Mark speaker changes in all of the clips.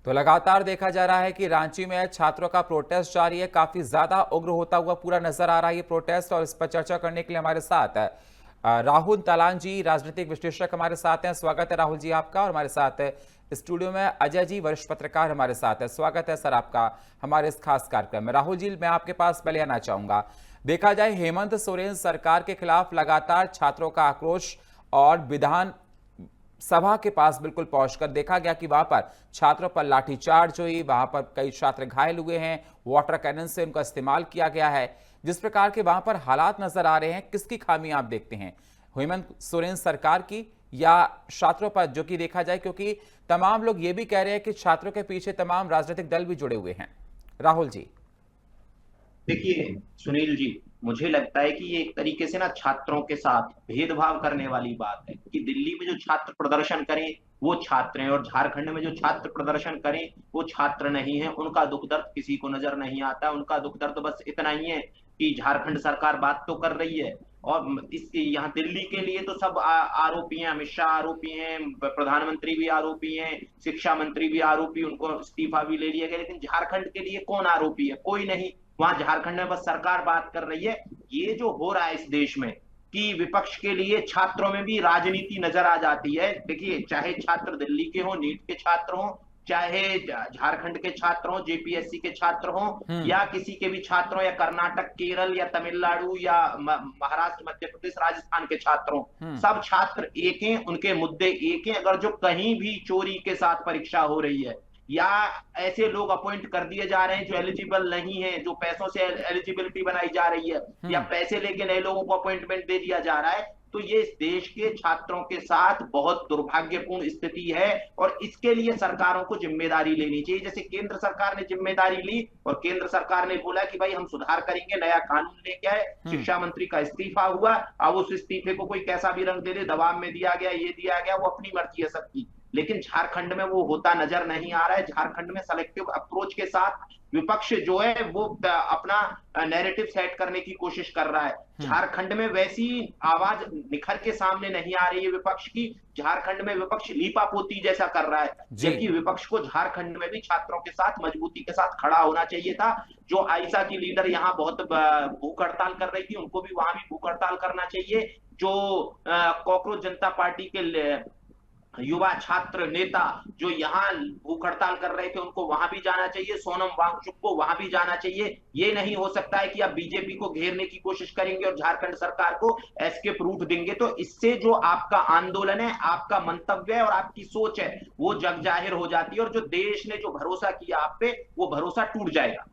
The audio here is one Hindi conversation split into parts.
Speaker 1: तो लगातार देखा जा रहा है कि रांची में छात्रों का प्रोटेस्ट जारी है, काफी ज्यादा उग्र होता हुआ पूरा नजर आ रहा है ये प्रोटेस्ट। और इस पर चर्चा करने के लिए हमारे साथ राहुल तलान जी, राजनीतिक विश्लेषक हमारे साथ हैं। स्वागत है राहुल जी आपका। और हमारे साथ स्टूडियो में अजय जी, वरिष्ठ पत्रकार हमारे साथ है। स्वागत है सर आपका हमारे इस खास कार्यक्रम में। राहुल जी, मैं आपके पास पहले आना चाहूंगा, देखा जाए हेमंत सोरेन सरकार के खिलाफ लगातार छात्रों का आक्रोश, और विधान सभा के पास बिल्कुल पहुंचकर देखा गया कि वहां पर छात्रों पर लाठीचार्ज हुई, वहां पर कई छात्र घायल हुए हैं, वाटर कैनन से उनका इस्तेमाल किया गया है। जिस प्रकार के वहां पर हालात नजर आ रहे हैं, किसकी खामी आप देखते हैं, हेमंत सोरेन सरकार की या छात्रों पर, जो कि देखा जाए क्योंकि तमाम लोग ये भी कह रहे हैं कि छात्रों के पीछे तमाम राजनीतिक दल भी जुड़े हुए हैं। राहुल जी।
Speaker 2: देखिए सुनील जी, मुझे लगता है कि ये एक तरीके से ना छात्रों के साथ भेदभाव करने वाली बात है कि दिल्ली में जो छात्र प्रदर्शन करें वो छात्र हैं, और झारखंड में जो छात्र प्रदर्शन करें वो छात्र नहीं है। उनका दुख दर्द किसी को नजर नहीं आता। उनका दुख दर्द बस इतना ही है कि झारखंड सरकार बात तो कर रही है, और इस यहाँ दिल्ली के लिए तो सब आरोपी हैं। अमित शाह आरोपी हैं, प्रधानमंत्री भी आरोपी हैं, शिक्षा मंत्री भी आरोपी, उनको इस्तीफा भी ले लिया गया। लेकिन झारखंड के लिए कौन आरोपी है? कोई नहीं। वहां झारखंड में बस सरकार बात कर रही है। ये जो हो रहा है इस देश में कि विपक्ष के लिए छात्रों में भी राजनीति नजर आ जाती है। देखिए, चाहे छात्र दिल्ली के हों, नीट के छात्र हों, चाहे झारखंड के छात्र हों, जेपीएससी के छात्र हों,
Speaker 1: हम्म।
Speaker 2: या किसी के भी छात्र हों, या कर्नाटक, केरल या तमिलनाडु या महाराष्ट्र, मध्य प्रदेश, राजस्थान के छात्र हों,
Speaker 1: हम्म।
Speaker 2: सब छात्र एक हैं, उनके मुद्दे एक हैं। अगर जो कहीं भी चोरी के साथ परीक्षा हो रही है, या ऐसे लोग अपॉइंट कर दिए जा रहे हैं जो एलिजिबल नहीं है, जो पैसों से एलिजिबिलिटी बनाई जा रही है, या
Speaker 1: हम्म।
Speaker 2: पैसे लेके नए लोगों को अपॉइंटमेंट दे दिया जा रहा है, तो ये इस देश के छात्रों के साथ बहुत दुर्भाग्यपूर्ण स्थिति है। और इसके लिए सरकारों को जिम्मेदारी लेनी चाहिए। जैसे केंद्र सरकार ने जिम्मेदारी ली और केंद्र सरकार ने बोला कि भाई हम सुधार करेंगे, नया कानून लेके आए,
Speaker 1: हम्म।
Speaker 2: शिक्षा मंत्री का इस्तीफा हुआ। अब उस इस्तीफे को कोई कैसा भी रंग दे दे, दबाव में दिया गया, ये दिया गया, वो अपनी मर्जी है सबकी। लेकिन झारखंड में वो होता नजर नहीं आ रहा है। झारखंड में सेलेक्टिव अप्रोच के साथ विपक्ष जो है वो अपना नैरेटिव सेट करने की कोशिश कर रहा है।
Speaker 1: हम्म।
Speaker 2: झारखंड में वैसी आवाज निखर के सामने नहीं आ रही है विपक्ष की। झारखंड में विपक्ष लीपापोती जैसा कर रहा है,
Speaker 1: जी।
Speaker 2: जबकि विपक्ष को झारखंड में भी छात्रों के साथ मजबूती के साथ खड़ा होना चाहिए था। जो आयशा की लीडर यहाँ बहुत भूख हड़ताल कर रही थी, उनको भी वहां भी भूख हड़ताल करना चाहिए। जो कॉकरोच जनता पार्टी के युवा छात्र नेता जो यहाँ भूख हड़ताल कर रहे थे, उनको वहां भी जाना चाहिए। सोनम वांगचुक को वहां भी जाना चाहिए। ये नहीं हो सकता है कि आप बीजेपी को घेरने की कोशिश करेंगे और झारखंड सरकार को एस्केप रूट देंगे। तो इससे जो आपका आंदोलन है, आपका मंतव्य है और आपकी सोच है, वो जग जाहिर हो जाती है, और जो देश ने जो भरोसा किया आप पे, वो भरोसा टूट जाएगा।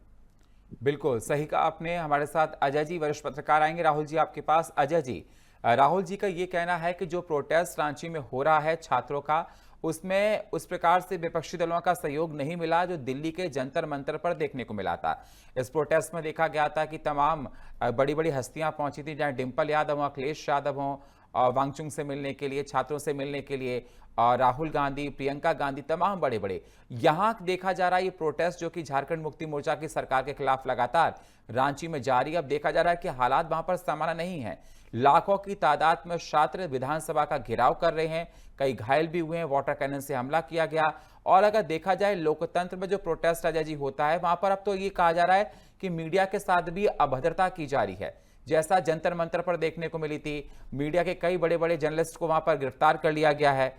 Speaker 1: बिल्कुल सही कहा आपने। हमारे साथ अजय जी, वरिष्ठ पत्रकार, आएंगे राहुल जी आपके पास। अजय जी, राहुल जी का ये कहना है कि जो प्रोटेस्ट रांची में हो रहा है छात्रों का, उसमें उस प्रकार से विपक्षी दलों का सहयोग नहीं मिला जो दिल्ली के जंतर मंतर पर देखने को मिला था। इस प्रोटेस्ट में देखा गया था कि तमाम बड़ी बड़ी हस्तियां पहुंची थी, चाहे डिंपल यादव हो, अखिलेश यादव हो, वांगचुक से मिलने के लिए, छात्रों से मिलने के लिए, राहुल गांधी, प्रियंका गांधी, तमाम बड़े बड़े। यहां देखा जा रहा है ये प्रोटेस्ट जो कि झारखंड मुक्ति मोर्चा की सरकार के खिलाफ लगातार रांची में जारी। अब देखा जा रहा है कि हालात वहां पर सामान्य नहीं है। लाखों की तादाद में छात्र विधानसभा का घेराव कर रहे हैं, कई घायल भी हुए हैं, वाटर कैनन से हमला किया गया। और अगर देखा जाए लोकतंत्र में जो प्रोटेस्ट अजय जी होता है, वहां पर अब तो ये कहा जा रहा है कि मीडिया के साथ भी अभद्रता की जा रही है, जैसा जंतर मंतर पर देखने को मिली थी। मीडिया के कई बड़े बड़े जर्नलिस्ट को वहां पर गिरफ्तार कर लिया गया है।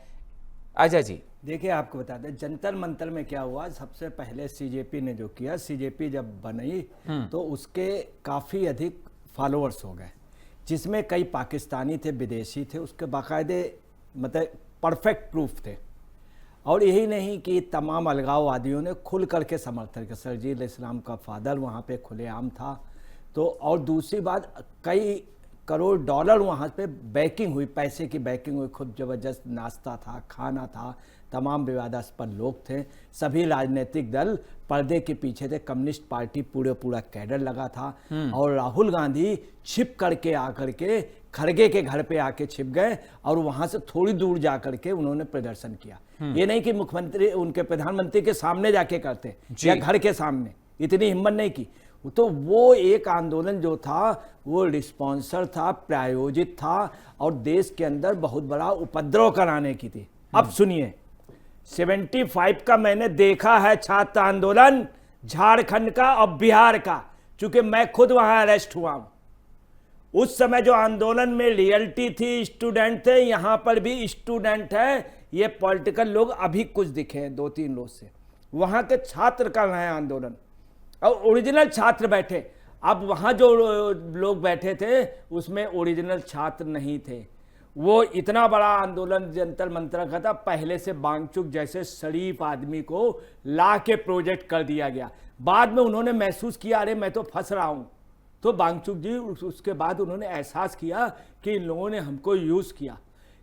Speaker 1: अजय जी।
Speaker 3: देखिए, आपको बता दें जंतर मंतर में क्या हुआ। सबसे पहले सीजेपी ने जो किया, सीजेपी जब बनी तो उसके काफ़ी अधिक फॉलोअर्स हो गए, जिसमें कई पाकिस्तानी थे, विदेशी थे, उसके बाकायदे मतलब परफेक्ट प्रूफ थे। और यही नहीं कि तमाम अलगाववादियों ने खुल करके समर्थन किया। सरजील इस्लाम का फादर वहाँ पे खुलेआम था। तो और दूसरी बात, कई करोड़ डॉलर वहाँ पे बैकिंग हुई, पैसे की बैकिंग हुई, खूब ज़बरदस्त नाश्ता था, खाना था, तमाम विवादास्पद लोग थे, सभी राजनीतिक दल पर्दे के पीछे थे, कम्युनिस्ट पार्टी पूरा कैडर लगा था। और राहुल गांधी छिप करके आकर के खड़गे के घर पे आके छिप गए और वहाँ से थोड़ी दूर जा करके उन्होंने प्रदर्शन किया। ये नहीं कि मुख्यमंत्री उनके प्रधानमंत्री के सामने जाके करते या घर के सामने, इतनी हिम्मत नहीं की। तो वो एक आंदोलन जो था वो रिस्पॉन्सर था, प्रायोजित था और देश के अंदर बहुत बड़ा उपद्रव कराने की थी। अब सुनिए, 75 का मैंने देखा है छात्र आंदोलन झारखंड का और बिहार का, चूंकि मैं खुद वहां अरेस्ट हुआ हूं। उस समय जो आंदोलन में रियलिटी थी, स्टूडेंट थे, यहां पर भी स्टूडेंट है, ये पॉलिटिकल लोग अभी कुछ दिखे हैं 2-3 लोग से। वहां के छात्र कर रहे हैं आंदोलन और ओरिजिनल छात्र बैठे। अब वहां जो लोग बैठे थे उसमें ओरिजिनल छात्र नहीं थे। वो इतना बड़ा आंदोलन जंतर मंतर का था, पहले से बांगचुक जैसे शरीफ आदमी को ला के प्रोजेक्ट कर दिया गया। बाद में उन्होंने महसूस किया अरे मैं तो फंस रहा हूं, तो बांगचुक जी उसके बाद उन्होंने एहसास किया कि इन लोगों ने हमको यूज किया।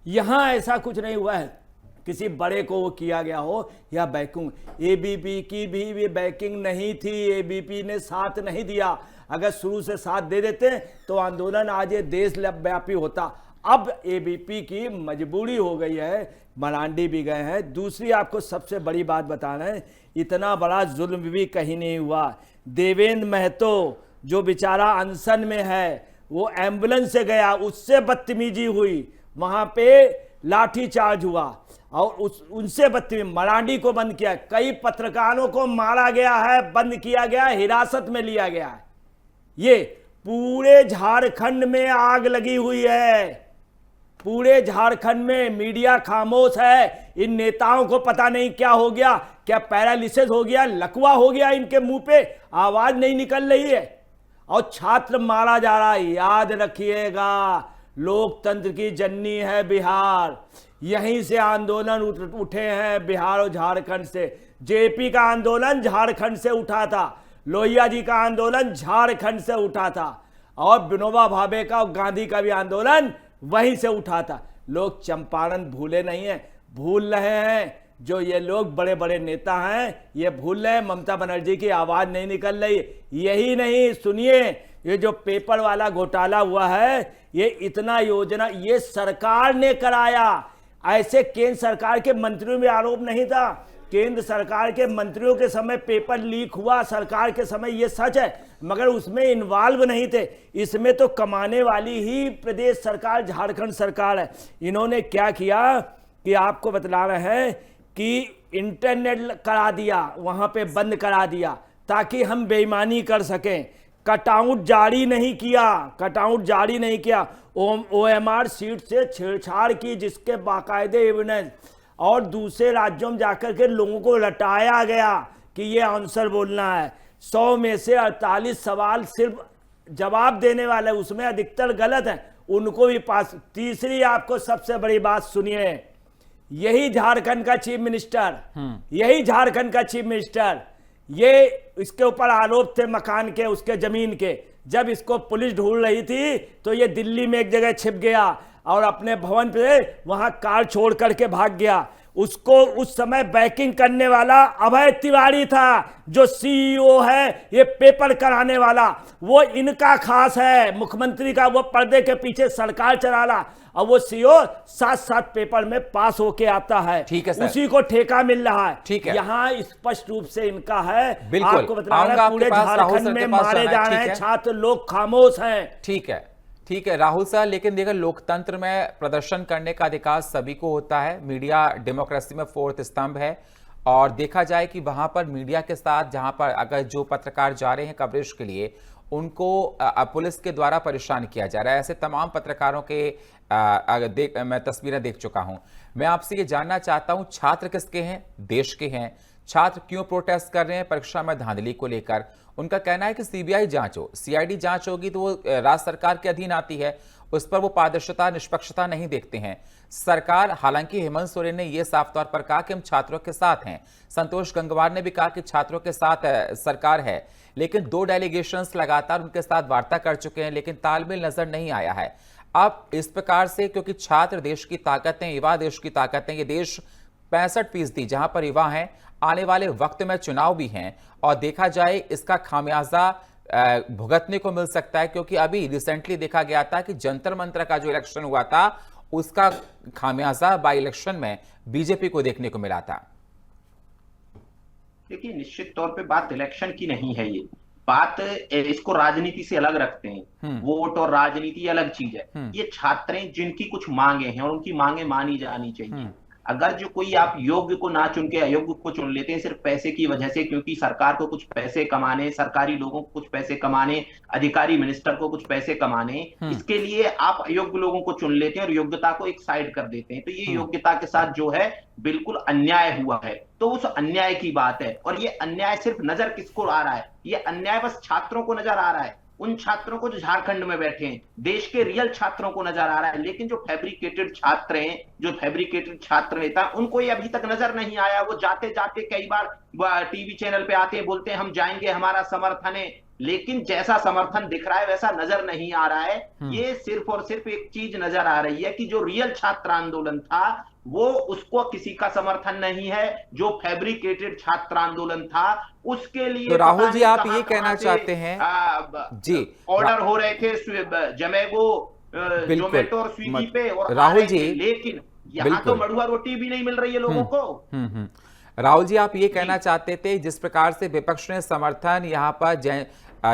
Speaker 3: यहां ऐसा कुछ नहीं हुआ है किसी बड़े को वो किया गया हो या बैकिंग। एबीपी की भी बैकिंग नहीं थी, एबीपी ने साथ नहीं दिया। अगर शुरू से साथ दे देते तो आंदोलन आज ये देश व्यापी होता। अब एबीपी की मजबूरी हो गई है, मरांडी भी गए हैं। दूसरी आपको सबसे बड़ी बात बता रहे हैं, इतना बड़ा जुल्म भी कहीं नहीं हुआ। देवेंद्र महतो जो बेचारा अनशन में है, वो एम्बुलेंस से गया, उससे बदतमीजी हुई, वहां पे लाठीचार्ज हुआ और उनसे बदतमीजी। मरांडी को बंद किया, कई पत्रकारों को मारा गया है, बंद किया गया, हिरासत में लिया गया है। ये पूरे झारखंड में आग लगी हुई है, पूरे झारखंड में मीडिया खामोश है। इन नेताओं को पता नहीं क्या हो गया, क्या पैरालिसिस हो गया, लकवा हो गया इनके मुंह पे, आवाज नहीं निकल रही है और छात्र मारा जा रहा है। याद रखिएगा, लोकतंत्र की जननी है बिहार, यहीं से आंदोलन उठे हैं, बिहार और झारखंड से। जेपी का आंदोलन झारखंड से उठा था, लोहिया जी का आंदोलन झारखंड से उठा था और विनोबा भावे का और गांधी का भी आंदोलन वहीं से उठा था। लोग चंपारण भूले नहीं है, भूल रहे हैं। जो ये लोग बड़े बड़े नेता हैं ये भूल रहे हैं, ममता बनर्जी की आवाज नहीं निकल रही। यही नहीं, सुनिए, ये जो पेपर वाला घोटाला हुआ है, ये इतना योजना ये सरकार ने कराया। ऐसे केंद्र सरकार के मंत्रियों में आरोप नहीं था। केंद्र सरकार के मंत्रियों के समय पेपर लीक हुआ, सरकार के समय, ये सच है, मगर उसमें इन्वॉल्व नहीं थे। इसमें तो कमाने वाली ही प्रदेश सरकार, झारखंड सरकार है। इन्होंने क्या किया कि आपको बतला रहे हैं कि इंटरनेट करा दिया, वहां पे बंद करा दिया ताकि हम बेईमानी कर सकें। कटआउट जारी नहीं किया, कटआउट जारी नहीं किया। OMR सीट से छेड़छाड़ की जिसके बाकायदे एविडेंस, और दूसरे राज्यों में जाकर के लोगों को रटाया गया कि ये आंसर बोलना है। 100 में से 48 सवाल सिर्फ जवाब देने वाले, उसमें अधिकतर गलत हैं, उनको भी पास। तीसरी आपको सबसे बड़ी बात सुनिए, यही झारखंड का चीफ मिनिस्टर, यही झारखंड का चीफ मिनिस्टर, ये इसके ऊपर आरोप थे मकान के, उसके जमीन के। जब इसको पुलिस ढूंढ रही थी तो ये दिल्ली में एक जगह छिप गया और अपने भवन पे वहां कार छोड़ करके भाग गया। उसको उस समय बैकिंग करने वाला अभय तिवारी था, जो CEO है ये पेपर कराने वाला, वो इनका खास है, मुख्यमंत्री का। वो पर्दे के पीछे सरकार चला रहा और वो CEO 7-7 पेपर में पास होके आता है।
Speaker 1: ठीक है सर,
Speaker 3: उसी को ठेका मिल रहा है।
Speaker 1: ठीक है,
Speaker 3: यहाँ स्पष्ट रूप से इनका है।
Speaker 1: बिल्कुल,
Speaker 3: आपको बता रहा है पूरे झारखंड में मारे जा रहे हैं छात्र, लोग खामोश हैं।
Speaker 1: ठीक है, ठीक है राहुल सर, लेकिन देखिए लोकतंत्र में प्रदर्शन करने का अधिकार सभी को होता है। मीडिया डेमोक्रेसी में 4th स्तंभ है और देखा जाए कि वहां पर मीडिया के साथ, जहां पर अगर जो पत्रकार जा रहे हैं कवरेज के लिए, उनको पुलिस के द्वारा परेशान किया जा रहा है। ऐसे तमाम पत्रकारों के मैं तस्वीरें देख चुका हूं। मैं आपसे ये जानना चाहता हूं, छात्र किसके हैं? देश के हैं। छात्र क्यों प्रोटेस्ट कर रहे हैं? परीक्षा में धांधली को लेकर। उनका कहना है कि CBI जांच हो, CID जांच होगी तो वो राज्य सरकार के अधीन आती है, उस पर वो पारदर्शिता, निष्पक्षता नहीं देखते हैं। सरकार, हालांकि हेमंत सोरेन ने यह साफ तौर पर कहा कि हम छात्रों के साथ हैं। संतोष गंगवार ने भी कहा कि छात्रों के साथ सरकार है, लेकिन 2 डेलीगेशंस लगातार उनके साथ वार्ता कर चुके हैं, लेकिन तालमेल नजर नहीं आया है। अब इस प्रकार से, क्योंकि छात्र देश की ताकत हैं, युवा देश की ताकत हैं, ये देश 65% जहां पर युवा हैं, आने वाले वक्त में चुनाव भी हैं और देखा जाए इसका खामियाजा भुगतने को मिल सकता है, क्योंकि अभी रिसेंटली देखा गया था कि जंतर मंतर का जो इलेक्शन हुआ था उसका खामियाजा बाई इलेक्शन में बीजेपी को देखने को मिला था।
Speaker 2: देखिए, निश्चित तौर पे बात इलेक्शन की नहीं है, ये बात इसको राजनीति से अलग रखते हैं। वोट और राजनीति अलग चीज है। ये छात्रें जिनकी कुछ मांगे हैं और उनकी मांगे मानी जानी चाहिए। अगर जो कोई आप योग्य को ना चुन के अयोग्य को चुन लेते हैं सिर्फ पैसे की वजह से, क्योंकि सरकार को कुछ पैसे कमाने, सरकारी लोगों को कुछ पैसे कमाने, अधिकारी मिनिस्टर को कुछ पैसे कमाने, इसके लिए आप अयोग्य लोगों को चुन लेते हैं और योग्यता को एक साइड कर देते हैं। तो ये योग्यता के साथ जो है बिल्कुल अन्याय हुआ है। तो उस अन्याय की बात है, और ये अन्याय सिर्फ नजर किसको आ रहा है? ये अन्याय बस छात्रों को नजर आ रहा है, उन छात्रों को जो झारखंड में बैठे हैं, देश के रियल छात्रों को नजर आ रहा है। लेकिन जो फैब्रिकेटेड छात्र हैं, जो फैब्रिकेटेड छात्र नेता, उनको ये अभी तक नजर नहीं आया। वो जाते जाते कई बार टीवी चैनल पे आते हैं, बोलते हैं हम जाएंगे, हमारा समर्थन है, लेकिन जैसा समर्थन दिख रहा है वैसा नजर नहीं आ रहा है। ये सिर्फ और सिर्फ एक चीज नजर आ रही है कि जो रियल छात्र आंदोलन था वो उसको किसी का समर्थन नहीं है। जो फैब्रिकेटेड छात्र आंदोलन था उसके लिए
Speaker 1: तो राहुल जी आप ये कहना चाहते हैं जी,
Speaker 2: ऑर्डर हो रहे थे जोमेटो और स्विगी पे और
Speaker 1: राहुल जी,
Speaker 2: लेकिन यहाँ तो मड़ुआ रोटी भी नहीं मिल रही है लोगों को।
Speaker 1: राहुल जी आप ये कहना चाहते थे जिस प्रकार से विपक्ष ने समर्थन यहाँ पर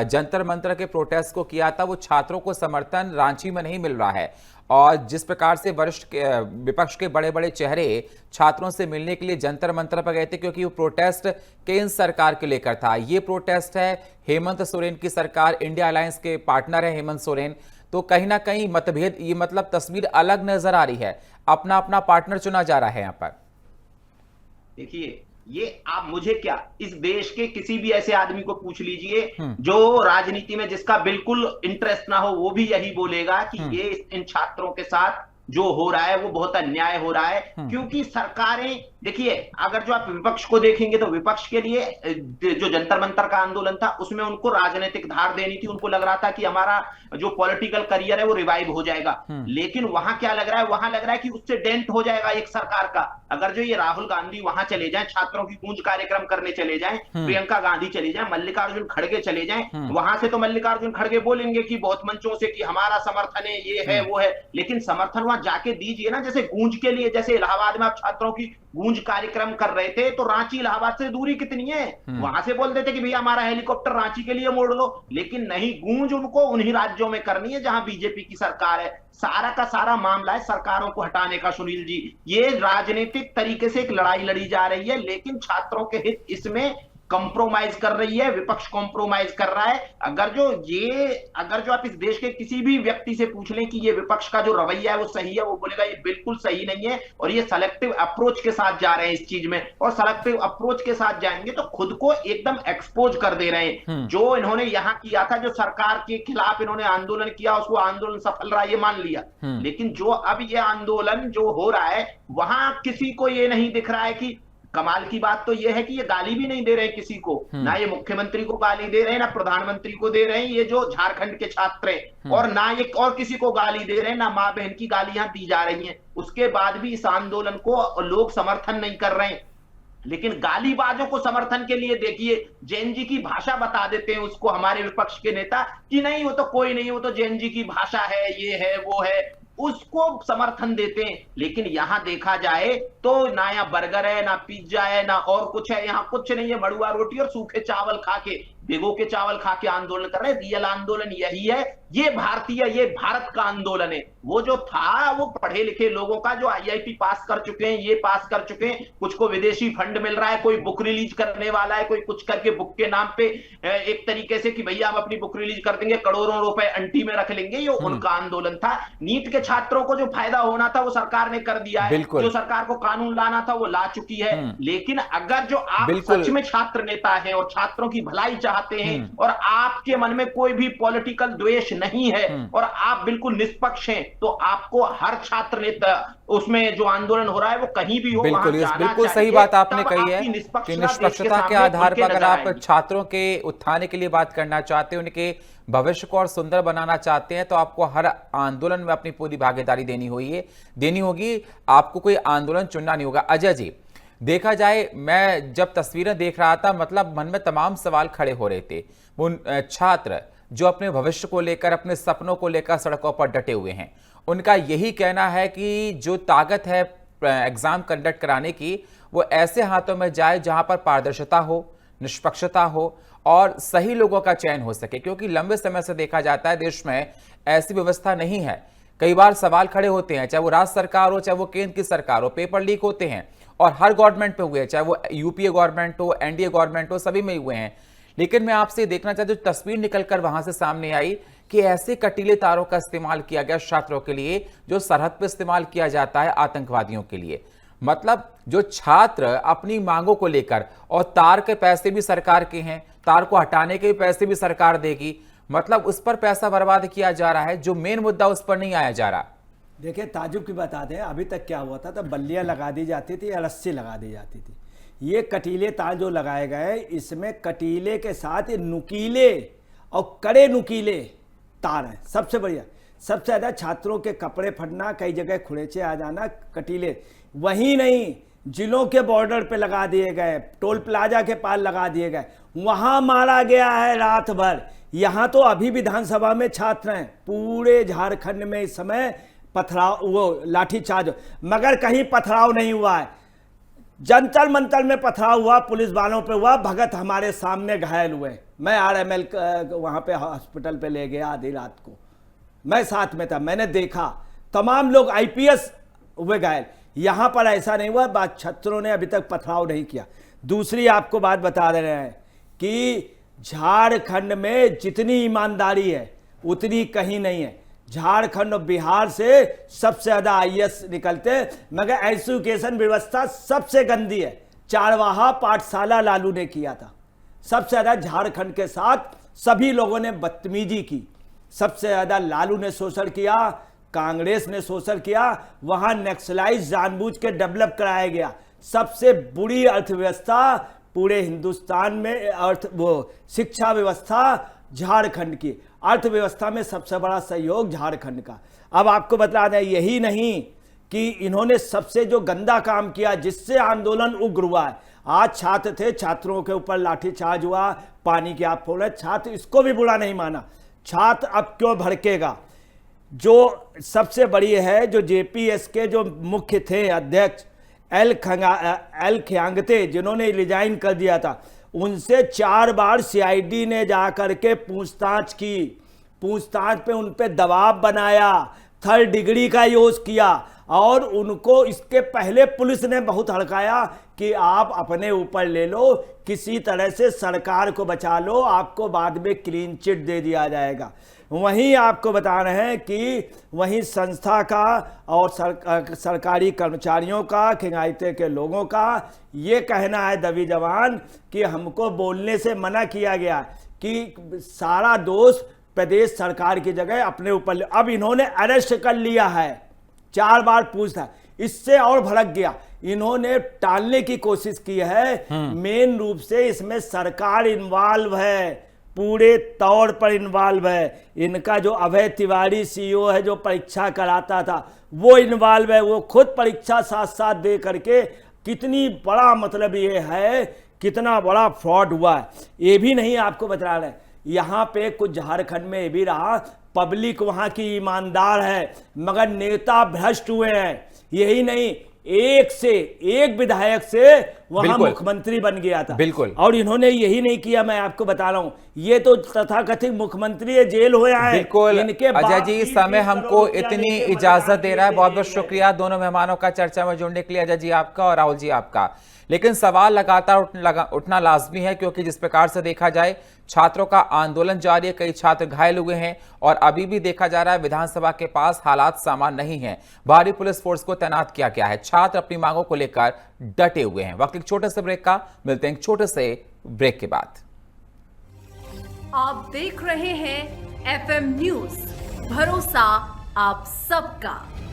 Speaker 1: जंतर मंतर के प्रोटेस्ट को किया था, वो छात्रों को समर्थन रांची में नहीं मिल रहा है, और जिस प्रकार से वरिष्ठ विपक्ष के बड़े बड़े चेहरे छात्रों से मिलने के लिए जंतर मंतर पर गए थे, क्योंकि वो प्रोटेस्ट केंद्र सरकार के लेकर था। ये प्रोटेस्ट है हेमंत सोरेन की सरकार, इंडिया अलायंस के पार्टनर है हेमंत सोरेन, तो कहीं ना कहीं मतभेद, ये मतलब तस्वीर अलग नजर आ रही है, अपना अपना पार्टनर चुना जा रहा है यहाँ पर।
Speaker 2: देखिए, ये आप मुझे क्या, इस देश के किसी भी ऐसे आदमी को पूछ लीजिए जो राजनीति में जिसका बिल्कुल इंटरेस्ट ना हो, वो भी यही बोलेगा कि ये इन छात्रों के साथ जो हो रहा है वो बहुत अन्याय हो रहा है। क्योंकि सरकारें, देखिए अगर जो आप विपक्ष को देखेंगे तो विपक्ष के लिए जो जंतर मंतर का आंदोलन था उसमें उनको राजनीतिक धार देनी थी। उनको लग रहा था कि हमारा जो पॉलिटिकल करियर है वो रिवाइव हो जाएगा। लेकिन वहां क्या लग रहा है? वहां लग रहा है कि उससे डेंट हो जाएगा एक सरकार का। अगर जो ये राहुल गांधी वहां चले जाएं, छात्रों की गूंज कार्यक्रम करने चले जाएं, प्रियंका गांधी चले जाएं, मल्लिकार्जुन खड़गे चले जाएं, वहां से तो मल्लिकार्जुन खड़गे बोलेंगे कि बहुत मंचों से कि हमारा समर्थन है, ये है वो है, लेकिन समर्थन वहां जाके दीजिए ना। जैसे गूंज के लिए, जैसे इलाहाबाद में आप छात्रों की गूंज कार्यक्रम कर रहे थे, तो रांची इलाहाबाद से दूरी कितनी है? वहां से बोल देते कि भैया हमारा हेलीकॉप्टर रांची के लिए मोड़ लो, लेकिन नहीं, गूंज उनको उन्हीं राज्यों में करनी है जहां बीजेपी की सरकार है। सारा का सारा मामला है सरकारों को हटाने का। सुनील जी, ये राजनीतिक तरीके से एक लड़ाई लड़ी जा रही है, लेकिन छात्रों के हित इसमें कंप्रोमाइज कर रही है, विपक्ष कंप्रोमाइज कर रहा है। अगर जो आप इस देश के किसी भी व्यक्ति से पूछ लें कि ये विपक्ष का जो रवैया है वो सही है, वो बोलेगा ये बिल्कुल सही नहीं है, और ये सेलेक्टिव अप्रोच के साथ जा रहे हैं इस चीज में, और सेलेक्टिव अप्रोच के साथ जाएंगे तो खुद को एकदम एक्सपोज कर दे रहे हैं। जो इन्होंने यहां किया था, जो सरकार के खिलाफ इन्होंने आंदोलन किया, उसको आंदोलन सफल रहा ये मान लिया, लेकिन जो अब ये आंदोलन जो हो रहा है वहां किसी को ये नहीं दिख रहा है कि कमाल की बात तो यह है कि ये गाली भी नहीं दे रहे हैं किसी को, ना ये मुख्यमंत्री को गाली दे रहे हैं, ना प्रधानमंत्री को दे रहे हैं, ये जो झारखंड के छात्र हैं, और ना ये और किसी को गाली दे रहे हैं, ना माँ बहन की गाली यहां दी जा रही हैं। उसके बाद भी इस आंदोलन को लोग समर्थन नहीं कर रहे हैं। लेकिन गालीबाजों को समर्थन के लिए देखिए जैन जी की भाषा बता देते हैं उसको हमारे विपक्ष के नेता कि नहीं वो तो कोई नहीं, वो तो जैन जी की भाषा है, ये है वो है, उसको समर्थन देते हैं। लेकिन यहां देखा जाए तो ना यहाँ बर्गर है, ना पिज्जा है, ना और कुछ है, यहाँ कुछ नहीं है। मड़ुआ रोटी और सूखे चावल खा के, भिगो के चावल खा के आंदोलन कर रहे हैं। रियल आंदोलन यही है, ये भारत का आंदोलन है। वो जो था वो पढ़े लिखे लोगों का, जो IIT पास कर चुके हैं, ये पास कर चुके हैं, कुछ को विदेशी फंड मिल रहा है, कोई बुक रिलीज करने वाला है, कोई कुछ करके बुक के नाम पे एक तरीके से कि भैया हम अपनी बुक रिलीज कर देंगे, करोड़ों रुपए अंटी में रख लेंगे, ये उनका आंदोलन था। नीट के छात्रों को जो फायदा होना था वो सरकार ने कर दिया है, जो सरकार को कानून लाना था वो ला चुकी है। लेकिन अगर जो आप सच में छात्र नेता है और छात्रों की भलाई चाहते हैं और आपके मन में कोई भी पॉलिटिकल द्वेष नहीं है और आप बिल्कुल निष्पक्ष हैं, तो आपको हर छात्र नेता उसमें जो आंदोलन हो रहा है वो कहीं भी हो,
Speaker 1: बिल्कुल सही बात आपने कही है कि निष्पक्षता के आधार पर अगर आप छात्रों के उत्थान के लिए बात करना चाहते हैं, उनके भविष्य को और सुंदर बनाना चाहते हैं, तो आपको हर आंदोलन में अपनी पूरी भागीदारी देनी होगी। आपको कोई आंदोलन चुनना नहीं होगा। अजय जी, देखा जाए, मैं जब तस्वीरें देख रहा था, मतलब मन में तमाम सवाल खड़े हो रहे थे। वो छात्र जो अपने भविष्य को लेकर, अपने सपनों को लेकर सड़कों पर डटे हुए हैं, उनका यही कहना है कि जो ताकत है एग्जाम कंडक्ट कराने की, वो ऐसे हाथों में जाए जहां पर पारदर्शिता हो, निष्पक्षता हो और सही लोगों का चयन हो सके। क्योंकि लंबे समय से देखा जाता है देश में ऐसी व्यवस्था नहीं है। कई बार सवाल खड़े होते हैं, चाहे वो राज्य सरकार हो चाहे वो केंद्र की सरकार हो, पेपर लीक होते हैं और हर गवर्नमेंट पे हुए हैं, चाहे वो यूपीए गवर्नमेंट हो, एनडीए गवर्नमेंट हो, सभी में हुए हैं। लेकिन मैं आपसे देखना चाहता हूं, जो तस्वीर निकलकर वहां से सामने आई कि ऐसे कटीले तारों का इस्तेमाल किया गया छात्रों के लिए जो सरहद पर इस्तेमाल किया जाता है आतंकवादियों के लिए। मतलब जो छात्र अपनी मांगों को लेकर, और तार के पैसे भी सरकार के हैं, तार को हटाने के भी पैसे भी सरकार देगी, मतलब उस पर पैसा बर्बाद किया जा रहा है, जो मेन मुद्दा उस पर नहीं आया जा रहा।
Speaker 3: देखिए ताजुब की बता दें, अभी तक क्या हुआ था, तो बल्लियां लगा दी जाती थी या रस्सी लगा दी जाती थी। ये कटीले तार जो लगाए गए, इसमें कटीले के साथ ये नुकीले और कड़े नुकीले तार हैं। सबसे बढ़िया, सबसे ज़्यादा छात्रों के कपड़े फटना, कई जगह खुरेचे आ जाना, कटीले। वहीं नहीं, जिलों के बॉर्डर पे लगा दिए गए, टोल प्लाजा के पास लगा दिए गए, वहां मारा गया है रात भर। यहाँ तो अभी विधानसभा में छात्र हैं, पूरे झारखंड में इस समय पथराव, वो लाठीचार्ज, मगर कहीं पथराव नहीं हुआ है। जंतर मंतर में पथराव हुआ, पुलिस वालों पे हुआ, भगत हमारे सामने घायल हुए। मैं आरएमएल वहां पे हॉस्पिटल पे ले गया आधी रात को, मैं साथ में था, मैंने देखा तमाम लोग आईपीएस हुए घायल। यहां पर ऐसा नहीं हुआ, बात छात्रों ने अभी तक पथराव नहीं किया। दूसरी आपको बात बता दे रहे हैं कि झारखंड में जितनी ईमानदारी है उतनी कहीं नहीं है। झारखंड और बिहार से सबसे ज्यादा आईएएस निकलते, मगर एजुकेशन व्यवस्था सबसे गंदी है। चारवाहा पाठशाला लालू ने किया था, सबसे ज्यादा झारखंड के साथ सभी लोगों ने बदतमीजी की। सबसे ज्यादा लालू ने शोषण किया, कांग्रेस ने शोषण किया, वहां नक्सलाइट जानबूझ के डेवलप कराया गया। सबसे बुरी अर्थव्यवस्था पूरे हिंदुस्तान में शिक्षा व्यवस्था झारखंड की, अर्थव्यवस्था में सबसे बड़ा सहयोग झारखंड का। अब आपको बता दें, यही नहीं कि इन्होंने सबसे जो गंदा काम किया जिससे आंदोलन उग्र हुआ है। आज छात्र थे, छात्रों के ऊपर लाठीचार्ज हुआ, पानी की आप फोड़, छात्र इसको भी बुरा नहीं माना। छात्र अब क्यों भड़केगा? जो सबसे बड़ी है, जो जेपीएस के जो मुख्य थे अध्यक्ष एल खयांगते, जिन्होंने रिजाइन कर दिया था, उनसे 4 बार सीआईडी ने जाकर के पूछताछ की, पूछताछ पे उन पे दबाव बनाया, 3rd डिग्री का यूज किया, और उनको इसके पहले पुलिस ने बहुत हड़काया कि आप अपने ऊपर ले लो, किसी तरह से सरकार को बचा लो, आपको बाद में क्लीन चिट दे दिया जाएगा। वहीं आपको बता रहे हैं कि वहीं संस्था का और सरकारी कर्मचारियों का, खिंगाइते के लोगों का ये कहना है दबी जबान कि हमको बोलने से मना किया गया कि सारा दोष प्रदेश सरकार की जगह अपने ऊपर। अब इन्होंने अरेस्ट कर लिया है, 4 बार पूछता, इससे और भड़क गया। इन्होंने टालने की कोशिश की है, मेन रूप से इसमें सरकार इन्वॉल्व है, पूरे तौर पर इन्वॉल्व है। इनका जो अभय तिवारी सीईओ है, जो परीक्षा कराता था, वो इन्वॉल्व है। वो खुद परीक्षा साथ साथ दे करके, कितनी बड़ा मतलब ये है, कितना बड़ा फ्रॉड हुआ है। ये भी नहीं आपको बता रहे, यहाँ पे कुछ झारखंड में ये भी रहा, पब्लिक वहाँ की ईमानदार है, मगर नेता भ्रष्ट हुए हैं। यही नहीं, एक से एक विधायक से वहां मुख्यमंत्री बन गया था।
Speaker 1: बिल्कुल।
Speaker 3: और इन्होंने यही नहीं किया, मैं आपको बता रहा हूं, ये तो तथाकथित मुख्यमंत्री है, जेल हुए हैं।
Speaker 1: बिल्कुल। अजय जी, समय हमको इतनी इजाजत दे रहा है, बहुत बहुत शुक्रिया दोनों मेहमानों का चर्चा में जुड़ने के लिए, अजय जी आपका और राहुल जी आपका। लेकिन सवाल लगातार उठना लाजमी है, क्योंकि जिस प्रकार से देखा जाए छात्रों का आंदोलन जारी है, कई छात्र घायल हुए हैं, और अभी भी देखा जा रहा है विधानसभा के पास हालात सामान्य नहीं है, भारी पुलिस फोर्स को तैनात किया गया है, छात्र अपनी मांगों को लेकर डटे हुए हैं। वक्त एक छोटे से ब्रेक का, मिलते हैं एक छोटे से ब्रेक के बाद।
Speaker 4: आप देख रहे हैं FM न्यूज, भरोसा आप सबका।